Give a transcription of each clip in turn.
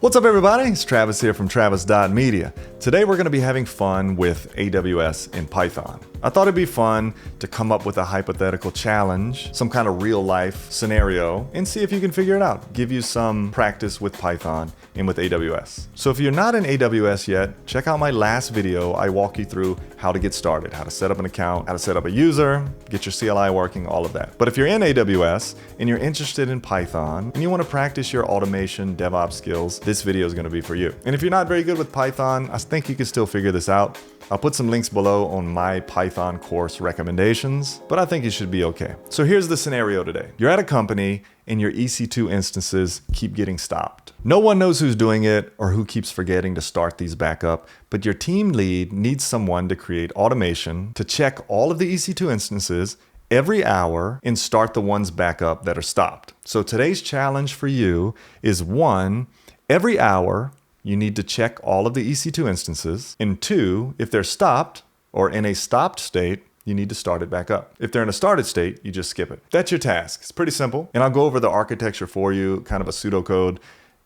What's up everybody? It's Travis here from Travis.media. Today we're going to be having fun with AWS in Python. I thought it'd be fun to come up with a hypothetical challenge, some kind of real life scenario, and see if you can figure it out. Give you some practice with Python and with AWS. So if you're not in AWS yet, check out my last video. I walk you through how to get started, how to set up an account, how to set up a user, get your CLI working, all of that. But if you're in AWS and you're interested in Python and you want to practice your automation, DevOps skills, this video is going to be for you. And if you're not very good with Python, I think you can still figure this out. I'll put some links below on my Python course recommendations, but I think you should be okay. So here's the scenario today. You're at a company and your EC2 instances keep getting stopped. No one knows who's doing it or who keeps forgetting to start these back up, but your team lead needs someone to create automation to check all of the EC2 instances every hour and start the ones back up that are stopped. So today's challenge for you is 1, every hour, you need to check all of the EC2 instances. And 2, if they're stopped or in a stopped state, you need to start it back up. If they're in a started state, you just skip it. That's your task. It's pretty simple. And I'll go over the architecture for you, kind of a pseudocode,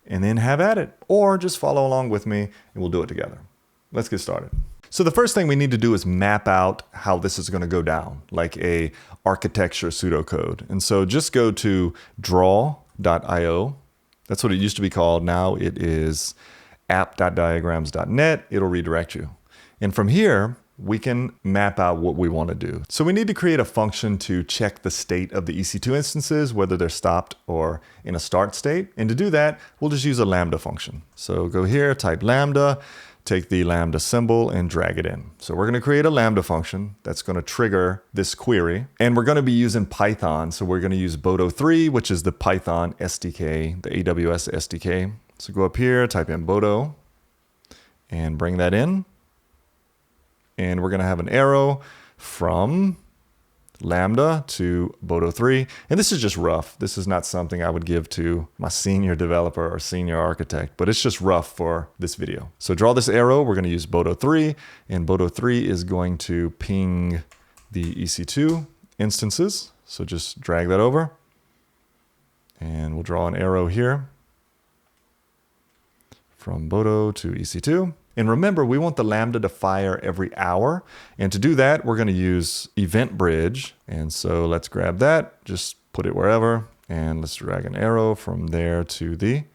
and then have at it. Or just follow along with me and we'll do it together. Let's get started. So the first thing we need to do is map out how this is going to go down, like a architecture pseudocode. And so just go to draw.io. That's what it used to be called. Now it is app.diagrams.net. It'll redirect you. And from here, we can map out what we want to do. So we need to create a function to check the state of the EC2 instances, whether they're stopped or in a start state. And to do that, we'll just use a Lambda function. So go here, type Lambda, take the Lambda symbol and drag it in. So we're going to create a Lambda function that's going to trigger this query. And we're going to be using Python. So we're going to use Boto 3, which is the Python SDK, the AWS SDK. So go up here, type in Boto and bring that in. And we're going to have an arrow from Lambda to Boto 3. And this is just rough. This is not something I would give to my senior developer or senior architect, but it's just rough for this video. So draw this arrow. We're going to use Boto 3, and Boto 3 is going to ping the EC2 instances. So just drag that over and we'll draw an arrow here from Boto to EC2. And remember, we want the Lambda to fire every hour. And to do that, we're going to use Eventbridge. And so let's grab that, just put it wherever, and let's drag an arrow from there to the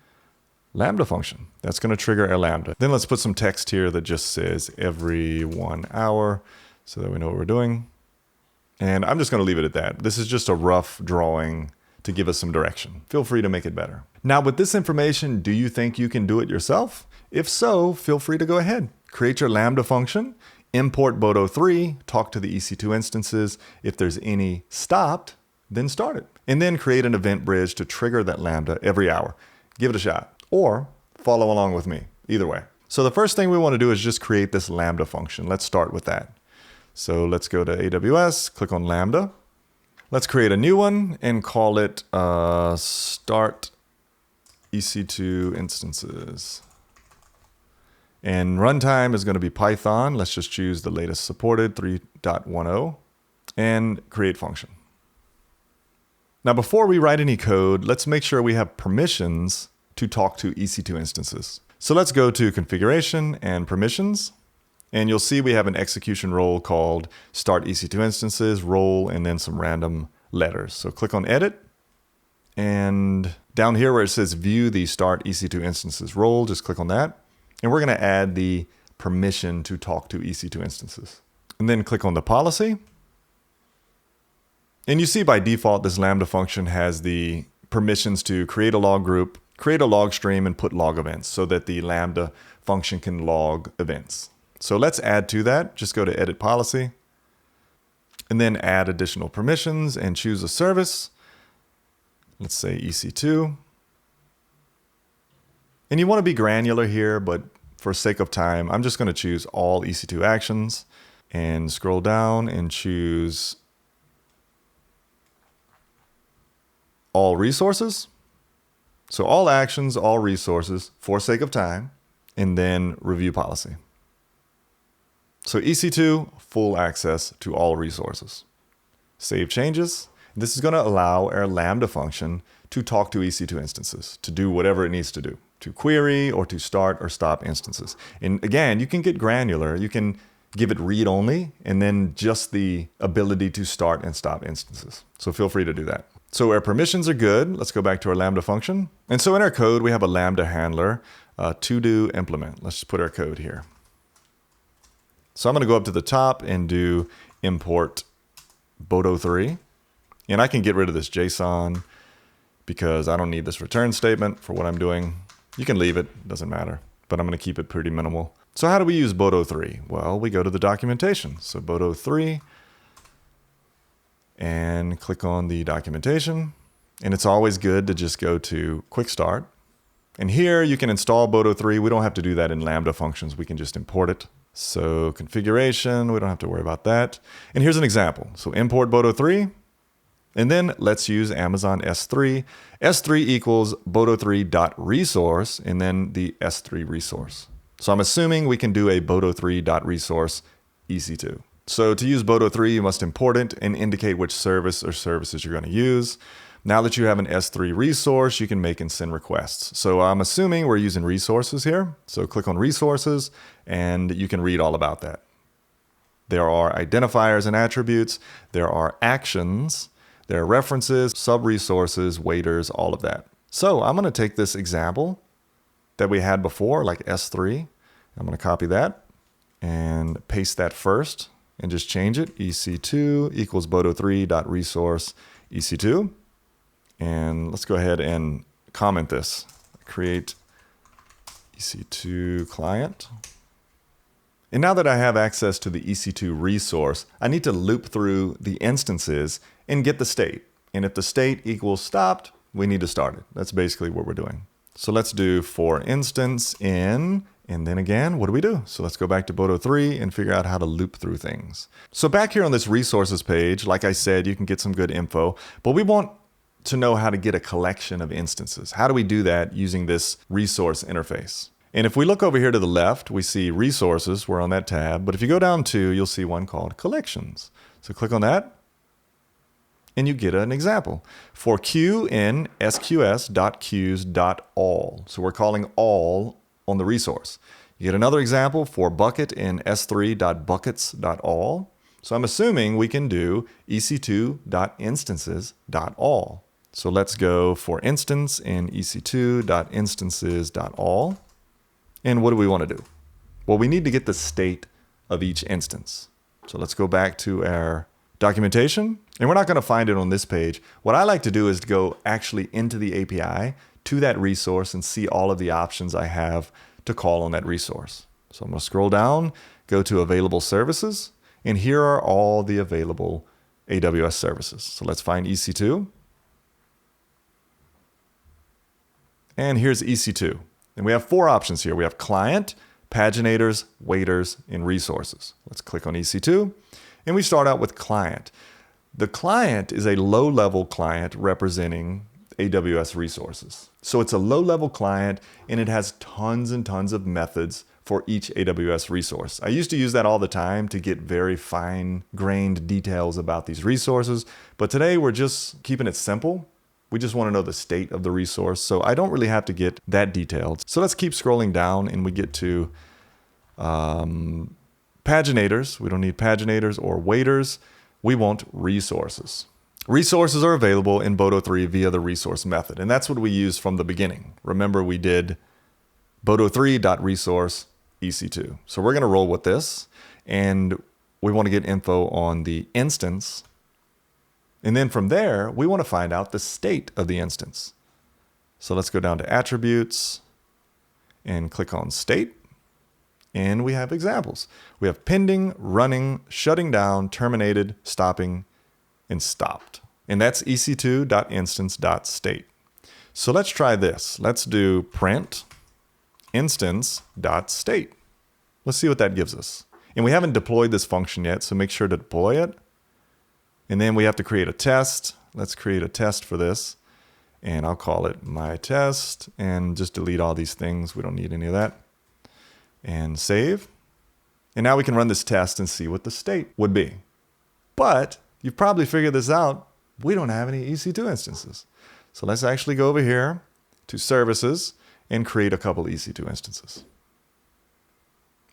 Lambda function. That's going to trigger our Lambda. Then let's put some text here that just says every 1 hour so that we know what we're doing. And I'm just going to leave it at that. This is just a rough drawing to give us some direction. Feel free to make it better. Now, with this information, do you think you can do it yourself? If so, feel free to go ahead. Create your Lambda function, import Boto 3, talk to the EC2 instances. If there's any stopped, then start it. And then create an event bridge to trigger that Lambda every hour. Give it a shot or follow along with me, either way. So the first thing we want to do is just create this Lambda function. Let's start with that. So let's go to AWS, click on Lambda. Let's create a new one and call it start EC2 instances. And runtime is going to be Python. Let's just choose the latest supported 3.10 and create function. Now, before we write any code, let's make sure we have permissions to talk to EC2 instances. So let's go to configuration and permissions. And you'll see we have an execution role called start EC2 instances role and then some random letters. So click on edit. And down here where it says view the start EC2 instances role, just click on that. And we're going to add the permission to talk to EC2 instances. And then click on the policy. And you see by default, this Lambda function has the permissions to create a log group, create a log stream, and put log events so that the Lambda function can log events. So let's add to that. Just go to edit policy and then add additional permissions and choose a service. Let's say EC2. And you want to be granular here, but for sake of time, I'm just going to choose all EC2 actions and scroll down and choose all resources. So all actions, all resources for sake of time, and then review policy. So EC2, full access to all resources. Save changes. This is going to allow our Lambda function to talk to EC2 instances, to do whatever it needs to do. to query or to start or stop instances. And again, you can get granular. You can give it read only and then just the ability to start and stop instances. So feel free to do that. So our permissions are good. Let's go back to our Lambda function. And so in our code, we have a Lambda handler, to do implement. Let's just put our code here. So I'm going to go up to the top and do import Bodo3. And I can get rid of this JSON because I don't need this return statement for what I'm doing. You can leave it, doesn't matter, but I'm going to keep it pretty minimal. So how do we use Bodo3? Well, we go to the documentation. So Bodo3 and click on the documentation. And it's always good to just go to quick start. And here you can install Bodo3. We don't have to do that in Lambda functions. We can just import it. So configuration, we don't have to worry about that. And here's an example. So import Bodo3. And then let's use Amazon S3. S3 equals bodo3.resource and then the S3 resource. So I'm assuming we can do a bodo3.resource EC2. So to use Bodo3, you must import it and indicate which service or services you're going to use. Now that you have an S3 resource, you can make and send requests. So I'm assuming we're using resources here. So click on resources and you can read all about that. There are identifiers and attributes. There are actions. There are references, sub-resources, waiters, all of that. So I'm going to take this example that we had before, like S3. I'm going to copy that and paste that first and just change it. EC2 equals bodo3.resource EC2. And let's go ahead and comment this. Create EC2 client. And now that I have access to the EC2 resource, I need to loop through the instances and get the state. And if the state equals stopped, we need to start it. That's basically what we're doing. So let's do for instance in, and then again, what do we do? So let's go back to Bodo3 and figure out how to loop through things. So back here on this resources page, like I said, you can get some good info, but we want to know how to get a collection of instances. How do we do that using this resource interface? And if we look over here to the left, we see resources, we're on that tab, but if you go down to, you'll see one called collections. So click on that and you get an example. For queue in sqs.queues.all. So we're calling all on the resource. You get another example for bucket in s3.buckets.all. So I'm assuming we can do ec2.instances.all. So let's go for instance in ec2.instances.all. And what do we want to do? Well, we need to get the state of each instance. So let's go back to our documentation. And we're not going to find it on this page. What I like to do is to go actually into the API to that resource and see all of the options I have to call on that resource. So I'm going to scroll down, go to available services, and here are all the available AWS services. So let's find EC2. And here's EC2. And we have four options here. We have client, paginators, waiters, and resources. Let's click on EC2. And we start out with client. The client is a low-level client representing AWS resources. So it's a low-level client, and it has tons and tons of methods for each AWS resource. I used to use that all the time to get very fine-grained details about these resources, but today we're just keeping it simple. We just want to know the state of the resource, so I don't really have to get that detailed. So let's keep scrolling down, and we get to paginators. We don't need paginators or waiters. We want resources. Resources are available in Bodo3 via the resource method, and that's what we used from the beginning. Remember, we did bodo3.resource EC2. So we're going to roll with this, and we want to get info on the instance. And then from there, we want to find out the state of the instance. So let's go down to attributes and click on state. And we have examples. We have pending, running, shutting down, terminated, stopping, and stopped. And that's ec2.instance.state. So let's try this. Let's do print instance.state. Let's see what that gives us. And we haven't deployed this function yet, so make sure to deploy it. And then we have to create a test. Let's create a test for this. And I'll call it my test and just delete all these things. We don't need any of that. And save. And now we can run this test and see what the state would be. But you've probably figured this out. We don't have any EC2 instances. So let's actually go over here to services and create a couple EC2 instances.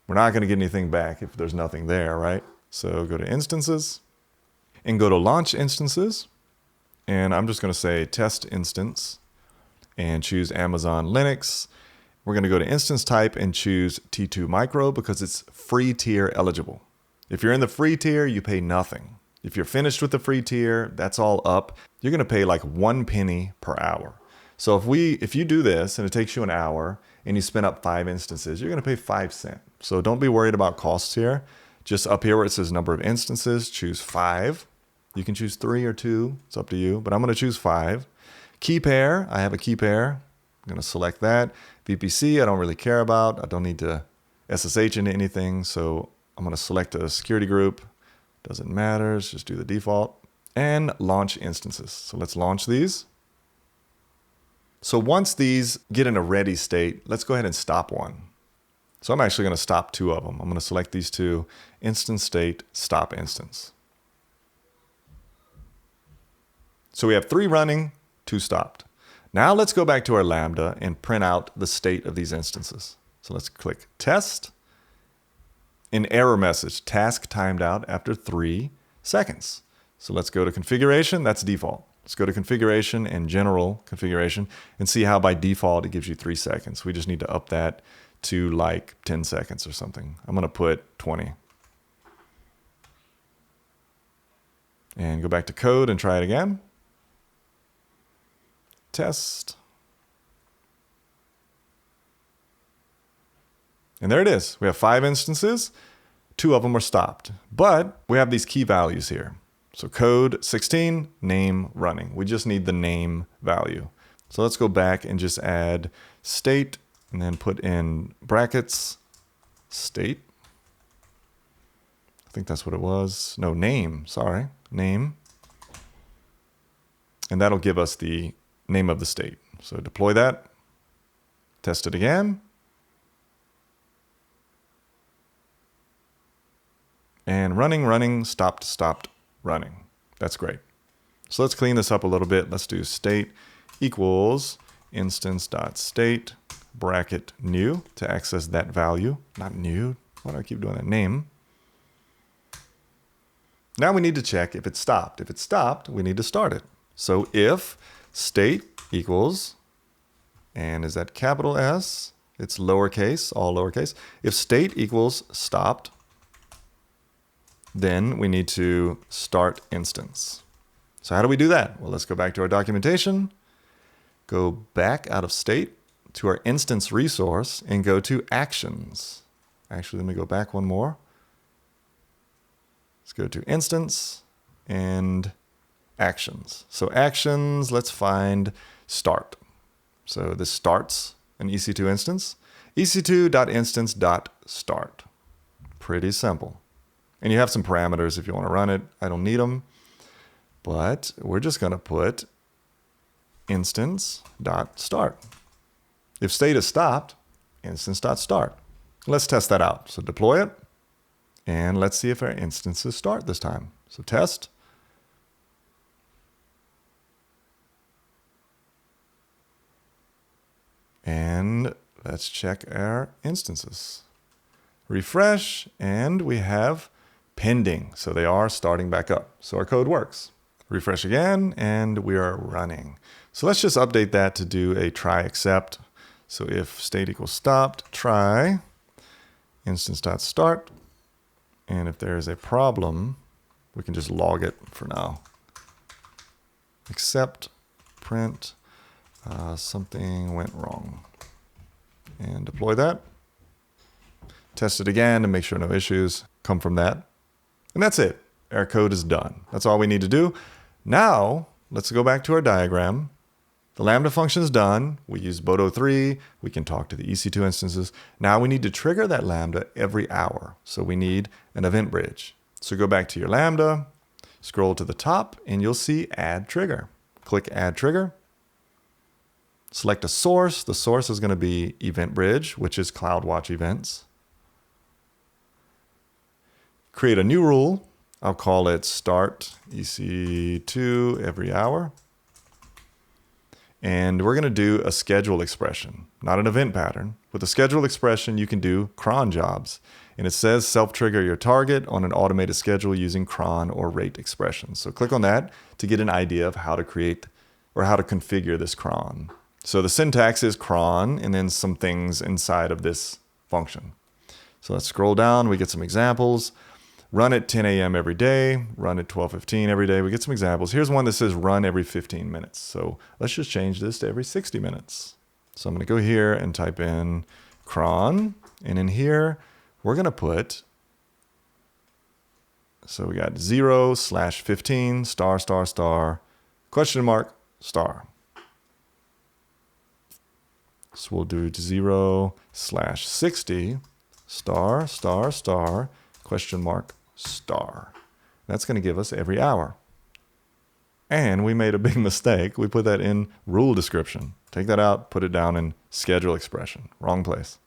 We're not going to get anything back if there's nothing there, right? So go to instances and go to launch instances. And I'm just going to say test instance and choose Amazon Linux. We're going to go to instance type and choose T2 Micro because it's free tier eligible. If you're in the free tier, you pay nothing. If you're finished with the free tier, that's all up. You're going to pay like 1 penny per hour. So if you do this and it takes you an hour and you spin up 5 instances, you're going to pay 5 cents. So don't be worried about costs here. Just up here where it says number of instances, choose 5. You can choose 3 or 2. It's up to you, but I'm going to choose 5. Key pair, I have a key pair. I'm going to select that. VPC, I don't really care about. I don't need to SSH into anything. So I'm going to select a security group. Doesn't matter. Let's just do the default. And launch instances. So let's launch these. So once these get in a ready state, let's go ahead and stop one. So I'm actually going to stop 2 of them. I'm going to select these 2, instance state, stop instance. So we have 3 running, 2 stopped. Now let's go back to our Lambda and print out the state of these instances. So let's click test. An error message, task timed out after 3 seconds. So let's go to configuration, that's default. Let's go to configuration and general configuration and see how by default it gives you 3 seconds. We just need to up that to like 10 seconds or something. I'm going to put 20. And go back to code and try it again. Test. And there it is. We have 5 instances. 2 of them are stopped. But we have these key values here. So code 16, name running. We just need the name value. So let's go back and just add state and then put in brackets state. I think that's what it was. No, name. Sorry. Name. And that'll give us the name of the state. So deploy that. Test it again. And running, stopped, running. That's great. So let's clean this up a little bit. Let's do state equals instance.state bracket new to access that value. Not new. Why do I keep doing that? Name. Now we need to check if it stopped. If it stopped, we need to start it. So if state equals, and is that capital S? It's lowercase, all lowercase. If state equals stopped, then we need to start instance. So how do we do that? Well, let's go back to our documentation, go back out of state to our instance resource and go to actions. Actually, let me go back one more. Let's go to instance and actions. So actions, let's find start. So this starts an EC2 instance. ec2.instance.start. Pretty simple. And you have some parameters if you want to run it. I don't need them. But we're just going to put instance.start. If state is stopped, instance.start. Let's test that out. So deploy it. And let's see if our instances start this time. So test. And let's check our instances. Refresh, and we have pending. So they are starting back up. So our code works. Refresh again, and we are running. So let's just update that to do a try except. So if state equals stopped, try instance.start. And if there is a problem, we can just log it for now. Except print something went wrong. And deploy that. Test it again to make sure no issues come from that. And that's it. Our code is done. That's all we need to do. Now, let's go back to our diagram. The Lambda function is done. We use Boto 3. We can talk to the EC2 instances. Now we need to trigger that Lambda every hour. So we need an Eventbridge. So go back to your Lambda, scroll to the top, and you'll see Add Trigger. Click Add Trigger. Select a source. The source is going to be Eventbridge, which is CloudWatch events. Create a new rule. I'll call it start EC2 every hour. And we're going to do a schedule expression. not an event pattern. With a schedule expression, you can do cron jobs. And it says self-trigger your target on an automated schedule using cron or rate expressions. So click on that to get an idea of how to create or how to configure this cron. So the syntax is cron and then some things inside of this function. So let's scroll down. We get some examples. Run at 10 a.m. every day. Run at 12:15 every day. We get some examples. Here's one that says run every 15 minutes. So let's just change this to every 60 minutes. So I'm going to go here and type in cron. And in here, we're going to put, so we got 0/15 star star star question mark star. So we'll do 0/60 star star star question mark star. That's going to give us every hour. And we made a big mistake. We put that in rule description. Take that out, put it down in schedule expression. Wrong place.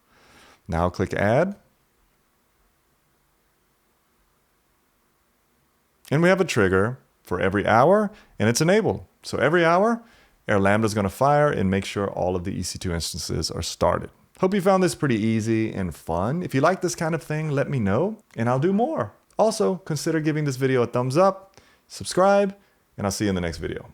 Now click add. And we have a trigger for every hour, and it's enabled. So every hour, our Lambda is going to fire and make sure all of the EC2 instances are started. Hope you found this pretty easy and fun. If you like this kind of thing, let me know, and I'll do more. Also, consider giving this video a thumbs up, subscribe, and I'll see you in the next video.